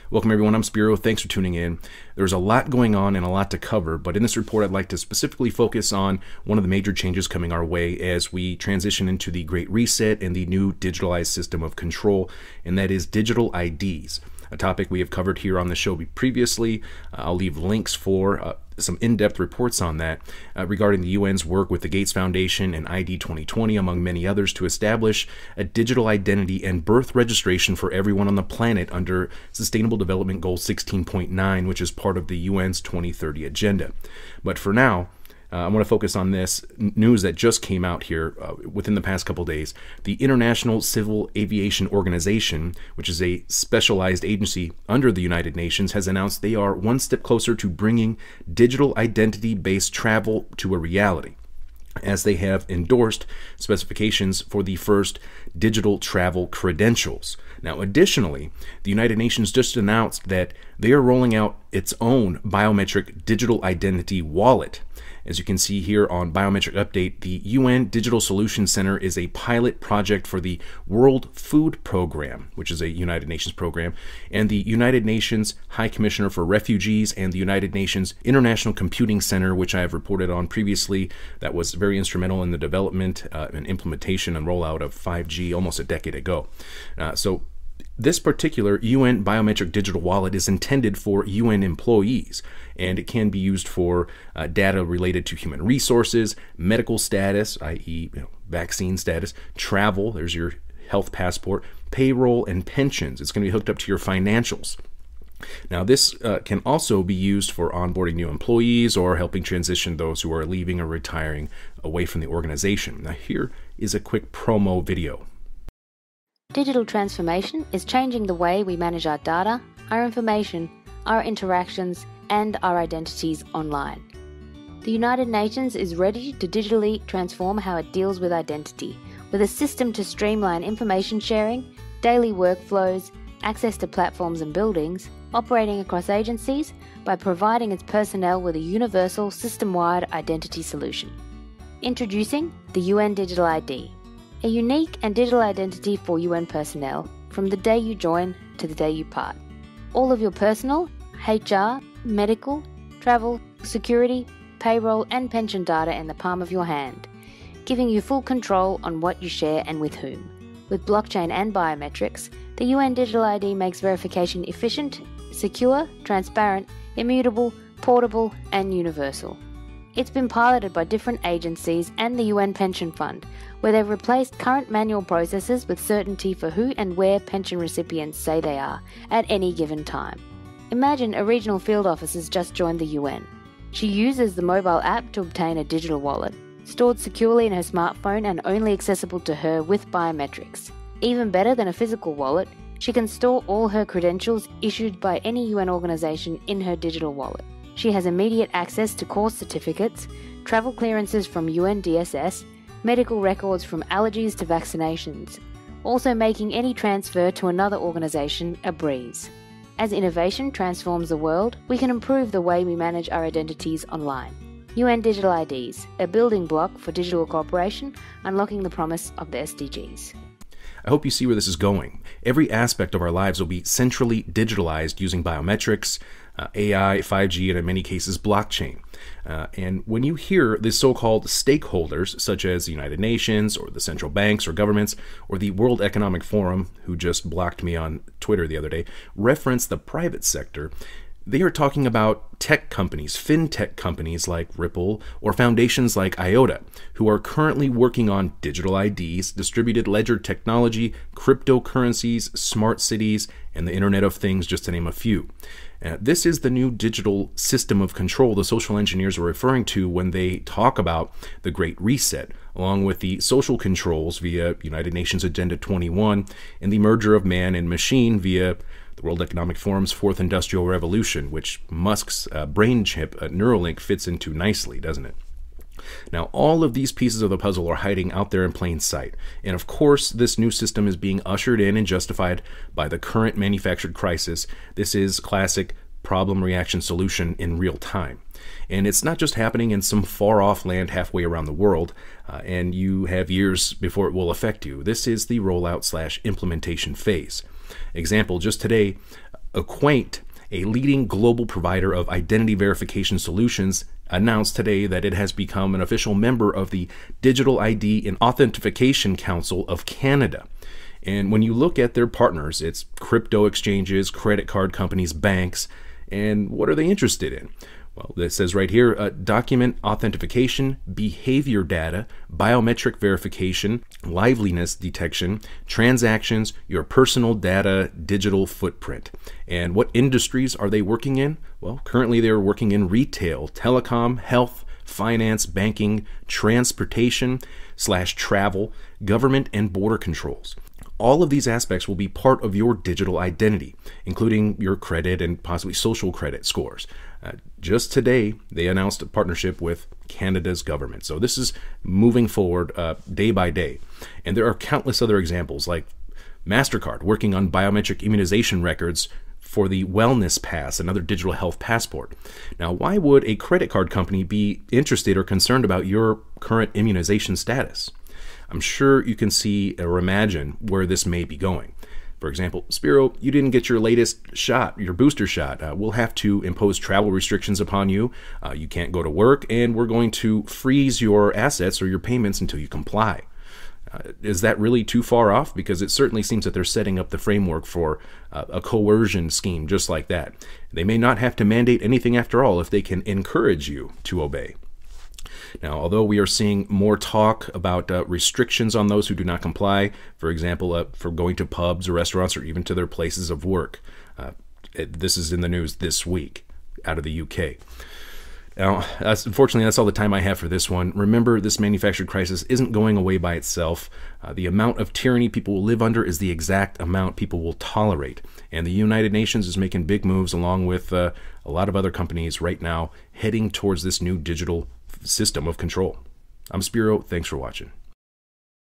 Welcome everyone, I'm Spiro. Thanks for tuning in. There's a lot going on and a lot to cover, but in this report I'd like to specifically focus on one of the major changes coming our way as we transition into the Great Reset and the new digitalized system of control, and that is digital IDs. A topic we have covered here on the show previously. I'll leave links for some in-depth reports on that regarding the UN's work with the Gates Foundation and ID 2020, among many others, to establish a digital identity and birth registration for everyone on the planet under Sustainable Development Goal 16.9, which is part of the UN's 2030 agenda. But for now, I want to focus on this news that just came out here within the past couple days. The International Civil Aviation Organization, which is a specialized agency under the United Nations, has announced they are one step closer to bringing digital identity-based travel to a reality, as they have endorsed specifications for the first digital travel credentials. Now, additionally, the United Nations just announced that they are rolling out its own biometric digital identity wallet. As you can see here on Biometric Update, the UN Digital Solutions Center is a pilot project for the World Food Program, which is a United Nations program, and the United Nations High Commissioner for Refugees and the United Nations International Computing Center, which I have reported on previously, that was very instrumental in the development and implementation and rollout of 5G almost a decade ago. So this particular UN biometric digital wallet is intended for UN employees, and it can be used for data related to human resources, medical status, i.e., vaccine status, travel, there's your health passport, payroll, and pensions. It's going to be hooked up to your financials. Now, this can also be used for onboarding new employees or helping transition those who are leaving or retiring away from the organization. Now, here is a quick promo video. Digital transformation is changing the way we manage our data, our information, our interactions, and our identities online. The United Nations is ready to digitally transform how it deals with identity, with a system to streamline information sharing, daily workflows, access to platforms and buildings, operating across agencies, by providing its personnel with a universal, system-wide identity solution. Introducing the UN Digital ID, a unique and digital identity for UN personnel from the day you join to the day you part. All of your personal, HR, medical, travel, security, payroll and pension data in the palm of your hand, giving you full control on what you share and with whom. With blockchain and biometrics, the UN Digital ID makes verification efficient, secure, transparent, immutable, portable and universal. It's been piloted by different agencies and the UN Pension Fund, where they've replaced current manual processes with certainty for who and where pension recipients say they are at any given time. Imagine a regional field officer has just joined the UN. She uses the mobile app to obtain a digital wallet, stored securely in her smartphone and only accessible to her with biometrics. Even better than a physical wallet, she can store all her credentials issued by any UN organization in her digital wallet. She has immediate access to course certificates, travel clearances from UNDSS, medical records from allergies to vaccinations, also making any transfer to another organization a breeze. As innovation transforms the world, we can improve the way we manage our identities online. UN Digital IDs, a building block for digital cooperation, unlocking the promise of the SDGs. I hope you see where this is going. Every aspect of our lives will be centrally digitalized using biometrics, AI, 5G, and in many cases blockchain. And when you hear the so-called stakeholders, such as the United Nations, or the central banks or governments, or the World Economic Forum, who just blocked me on Twitter the other day, reference the private sector, they are talking about tech companies, fintech companies like Ripple, or foundations like IOTA, who are currently working on digital IDs, distributed ledger technology, cryptocurrencies, smart cities, and the Internet of Things, just to name a few. This is the new digital system of control the social engineers are referring to when they talk about the Great Reset, along with the social controls via United Nations Agenda 21 and the merger of man and machine via the World Economic Forum's Fourth Industrial Revolution, which Musk's brain chip, Neuralink, fits into nicely, doesn't it? Now, all of these pieces of the puzzle are hiding out there in plain sight. And of course, this new system is being ushered in and justified by the current manufactured crisis. This is classic problem reaction solution in real time. And it's not just happening in some far-off land halfway around the world, and you have years before it will affect you. This is the rollout/implementation phase. Example, just today, Acquaint, a leading global provider of identity verification solutions, announced today that it has become an official member of the Digital ID and Authentication Council of Canada. And when you look at their partners, it's crypto exchanges, credit card companies, banks, and what are they interested in? Well, it says right here, document authentication, behavior data, biometric verification, liveliness detection, transactions, your personal data, digital footprint. And what industries are they working in? Well, currently they're working in retail, telecom, health, finance, banking, transportation/travel, government, and border controls. All of these aspects will be part of your digital identity, including your credit and possibly social credit scores. Just today, they announced a partnership with Canada's government. So this is moving forward day by day. And there are countless other examples, like MasterCard working on biometric immunization records for the Wellness Pass, another digital health passport. Now, why would a credit card company be interested or concerned about your current immunization status? I'm sure you can see or imagine where this may be going. For example, Spiro, you didn't get your latest shot, your booster shot. We'll have to impose travel restrictions upon you. You can't go to work, and we're going to freeze your assets or your payments until you comply. Is that really too far off? Because it certainly seems that they're setting up the framework for a coercion scheme just like that. They may not have to mandate anything after all if they can encourage you to obey. Now, although we are seeing more talk about restrictions on those who do not comply, for example, for going to pubs or restaurants or even to their places of work, this is in the news this week out of the UK. Now, unfortunately, that's all the time I have for this one. Remember, this manufactured crisis isn't going away by itself. The amount of tyranny people will live under is the exact amount people will tolerate. And the United Nations is making big moves along with a lot of other companies right now heading towards this new digital system of control. I'm Spiro. Thanks for watching.